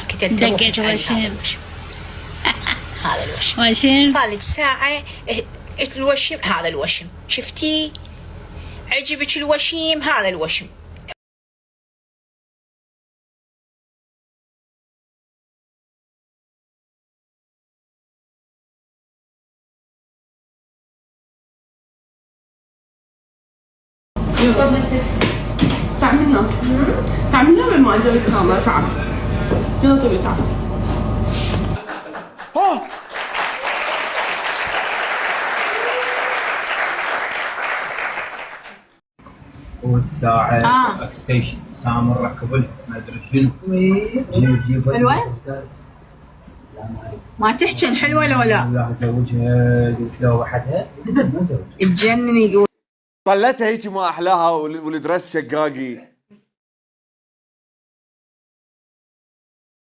كتبت دقيت وشم. هذا الوشم وشم صار لك ساعة. الوشم هذا الوشم شفتي؟ عجبك الوشيم؟ هذا الوشم. تعمل لهم ما أجل الكاميرا. تعال يلا طبي تعال. ساعة اكستيشن سامر ركبت ما ادري شنو. حلوة؟ ما تحكي حلوة لو لا؟ لا ازوجها قلت له وحدها ما ازوجها. تجنن يقول. طلتها هيك ما احلاها والدرس شقاقي.